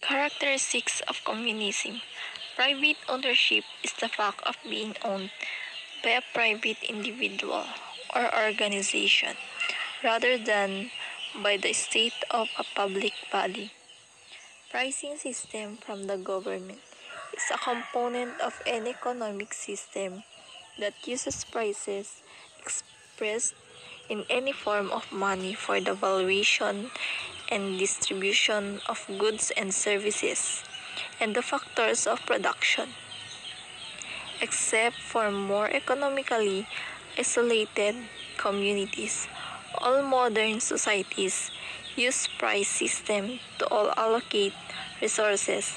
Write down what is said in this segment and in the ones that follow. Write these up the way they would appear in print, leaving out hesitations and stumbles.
Characteristics of communism. Private ownership is the fact of being owned by a private individual or organization rather than by the state of a public body. Pricing system from the government is a component of an economic system that uses prices expressed in any form of money for the valuation and distribution of goods and services and the factors of production. Except for more economically isolated communities, all modern societies use price system to all allocate resources,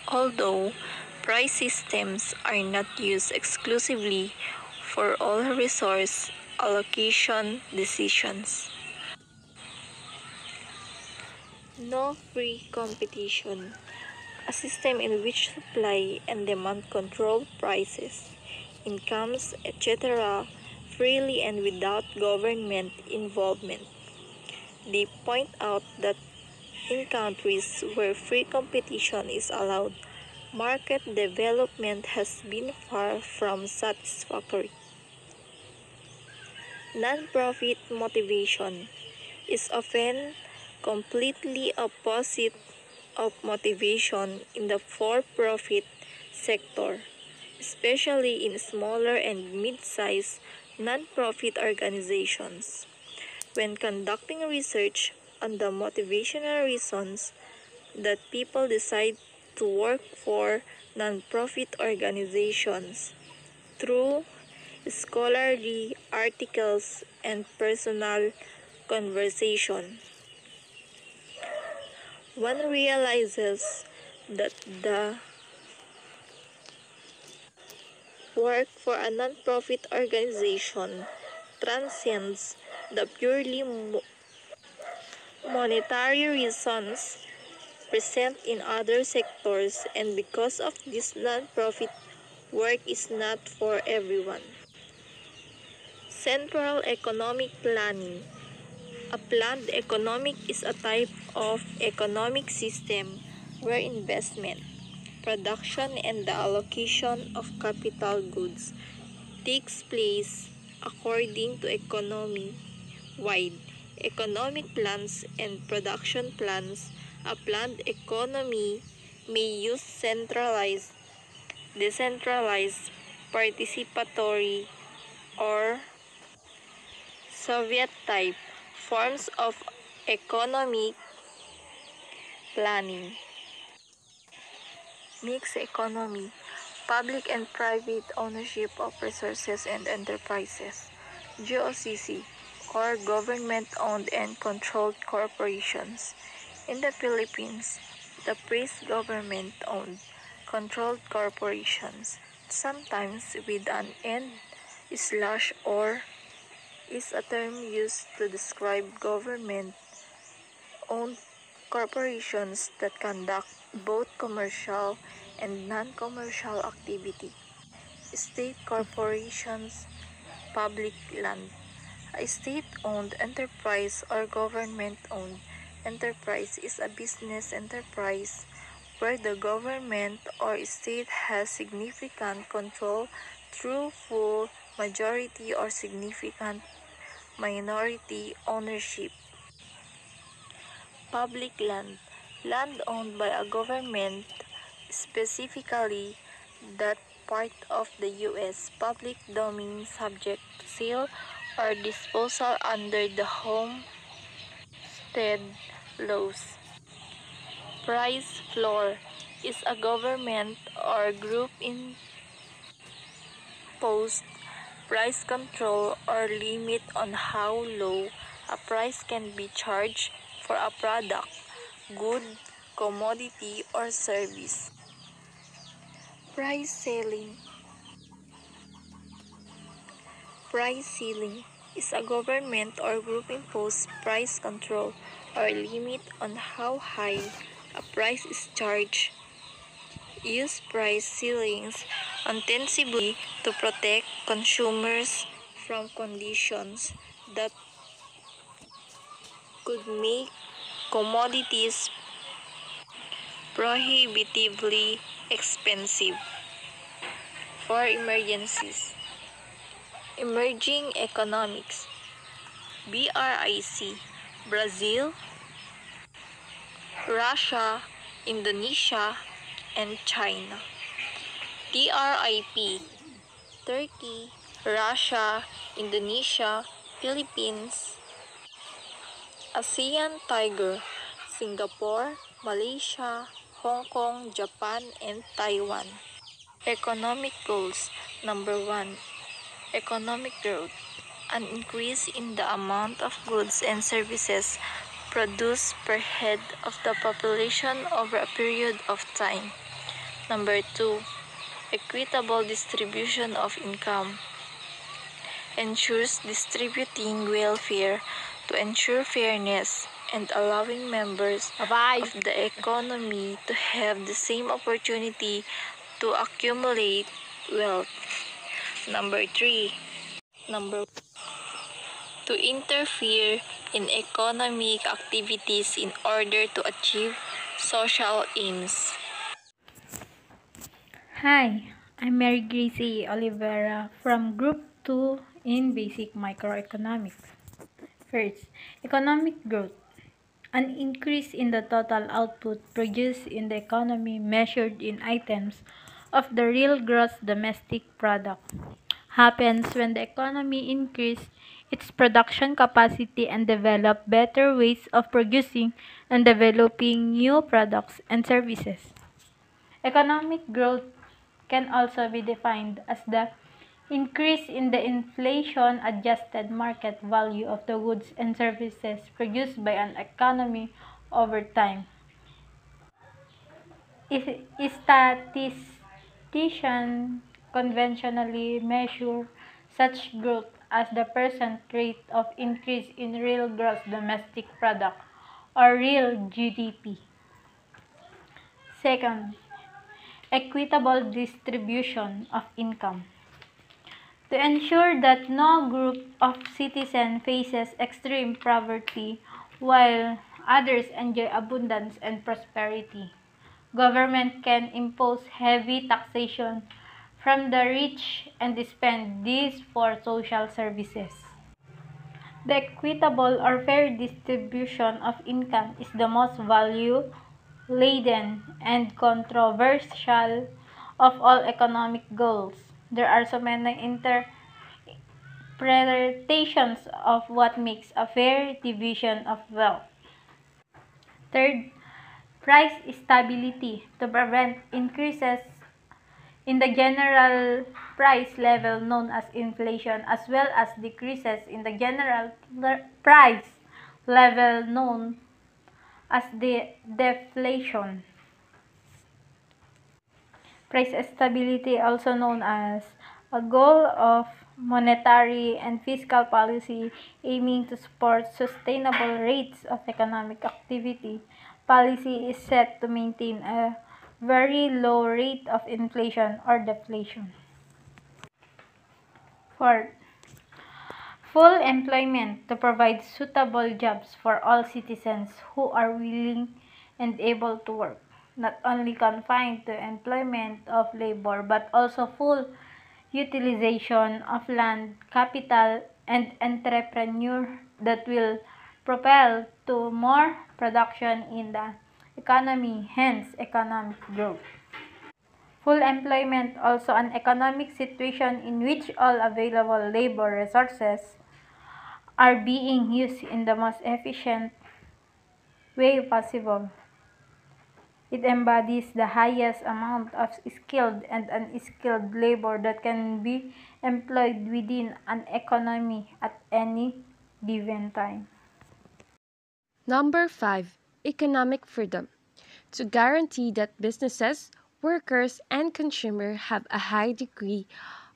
although price systems are not used exclusively for all resource allocation decisions. No free competition, a system in which supply and demand control prices, incomes, etc. freely and without government involvement. They point out that in countries where free competition is allowed, market development has been far from satisfactory. Non-profit motivation is often completely opposite of motivation in the for-profit sector, especially in smaller and mid-sized non-profit organizations. When conducting research on the motivational reasons that people decide to work for non-profit organizations through scholarly articles and personal conversation, one realizes that the work for a non-profit organization transcends the purely monetary reasons present in other sectors, and because of this, non-profit work is not for everyone. Central economic planning. A planned economic is a type of economic system where investment, production, and the allocation of capital goods takes place according to economy-wide economic plans and production plans. A planned economy may use centralized, decentralized, participatory, or Soviet-type forms of economic planning. Mixed economy, public and private ownership of resources and enterprises. GOCC, or government-owned and controlled corporations. In the Philippines, the phrase government-owned, controlled corporations, sometimes with an end slash or, is a term used to describe government-owned corporations that conduct both commercial and non-commercial activity. State corporations, public land. A state-owned enterprise or government-owned enterprise is a business enterprise where the government or state has significant control through full, majority, or significant minority ownership. Public land. Land owned by a government, specifically that part of the U.S. public domain subject to sale or disposal under the homestead laws. Price floor is a government or group imposed price control or limit on how low a price can be charged for a product, good, commodity, or service. Price ceiling. Price ceiling is a government or group imposed price control or limit on how high a price is charged. Use price ceilings ostensibly to protect consumers from conditions that could make commodities prohibitively expensive. For emergencies. Emerging economics. BRIC. Brazil, Russia, Indonesia, and China. TRIP. Turkey, Russia, Indonesia, Philippines. ASEAN Tiger. Singapore, Malaysia, Hong Kong, Japan, and Taiwan. Economic goals. Number 1. Economic growth. An increase in the amount of goods and services produced per head of the population over a period of time. Number 2. Equitable distribution of income. Ensures distributing welfare to ensure fairness and allowing members of the economy to have the same opportunity to accumulate wealth. Number 3. To interfere in economic activities in order to achieve social aims. Hi, I'm Mary Gracie Oliveira from Group 2 in Basic Microeconomics. First, economic growth. An increase in the total output produced in the economy measured in items of the real gross domestic product happens when the economy increases its production capacity and develop better ways of producing and developing new products and services. Economic growth can also be defined as the increase in the inflation-adjusted market value of the goods and services produced by an economy over time. Statisticians conventionally measure such growth as the percent rate of increase in real gross domestic product or real GDP. Second, equitable distribution of income. To ensure that no group of citizens faces extreme poverty while others enjoy abundance and prosperity, government can impose heavy taxation from the rich and spend these for social services. The equitable or fair distribution of income is the most value-laden and controversial of all economic goals. There are so many interpretations of what makes a fair division of wealth. Third, price stability to prevent increases in the general price level known as inflation, as well as decreases in the general price level known as the deflation. Price stability, also known as a goal of monetary and fiscal policy aiming to support sustainable rates of economic activity. Policy is set to maintain a very low rate of inflation or deflation. Fourth, full employment to provide suitable jobs for all citizens who are willing and able to work, not only confined to employment of labor but also full utilization of land, capital, and entrepreneur that will propel to more production in the economy, hence economic growth. Full employment, also an economic situation in which all available labor resources are being used in the most efficient way possible. It embodies the highest amount of skilled and unskilled labor that can be employed within an economy at any given time. Number 5. Economic freedom. To guarantee that businesses, workers, and consumers have a high degree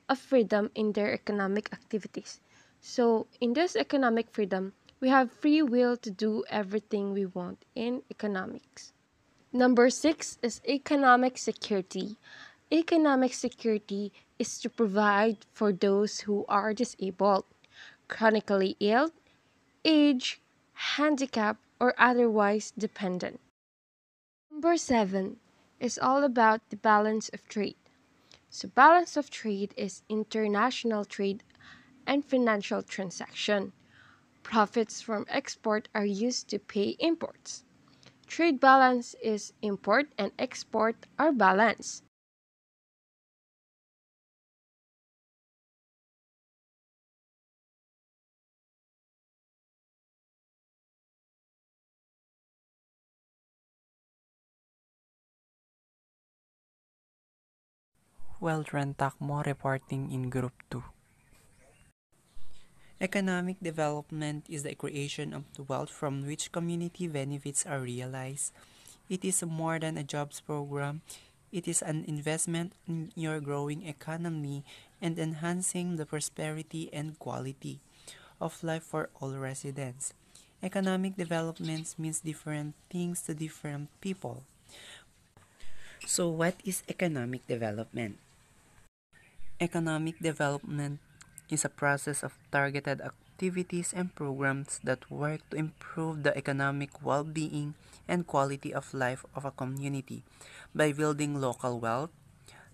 of freedom in their economic activities. So, in this economic freedom, we have free will to do everything we want in economics. Number 6 is economic security. Economic security is to provide for those who are disabled, chronically ill, aged, handicapped, or otherwise dependent. Number 7 is all about the balance of trade. So balance of trade is international trade and financial transaction. Profits from export are used to pay imports. Trade balance is import and export are balanced. Well-run Takmo reporting in Group 2. Economic development is the creation of the wealth from which community benefits are realized. It is more than a jobs program. It is an investment in your growing economy and enhancing the prosperity and quality of life for all residents. Economic development means different things to different people. So what is economic development? Economic development is a process of targeted activities and programs that work to improve the economic well-being and quality of life of a community by building local wealth,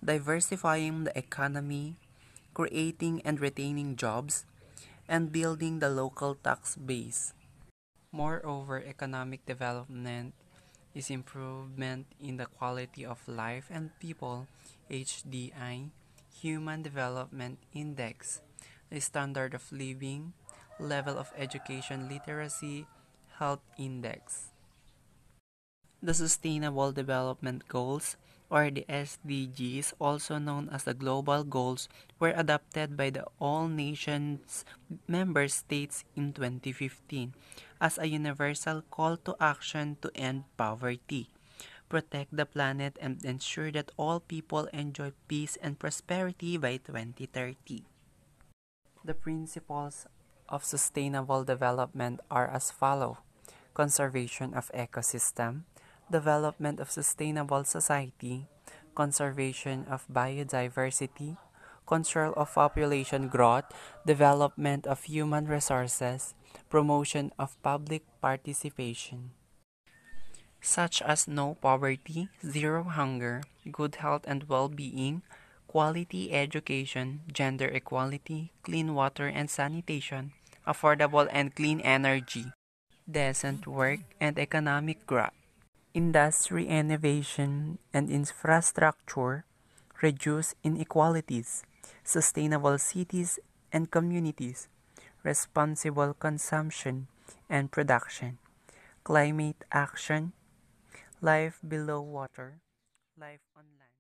diversifying the economy, creating and retaining jobs, and building the local tax base. Moreover, economic development is improvement in the quality of life and people, HDI, Human Development Index, the standard of living, level of education literacy, health index. The Sustainable Development Goals, or the SDGs, also known as the Global Goals, were adopted by the all nations member states in 2015 as a universal call to action to end poverty, protect the planet, and ensure that all people enjoy peace and prosperity by 2030. The principles of sustainable development are as follow: conservation of ecosystem, development of sustainable society, conservation of biodiversity, control of population growth, development of human resources, promotion of public participation, such as no poverty, zero hunger, good health and well-being, quality education, gender equality, clean water and sanitation, affordable and clean energy, decent work and economic growth, industry innovation and infrastructure, reduce inequalities, sustainable cities and communities, responsible consumption and production, climate action, life below water, life on land.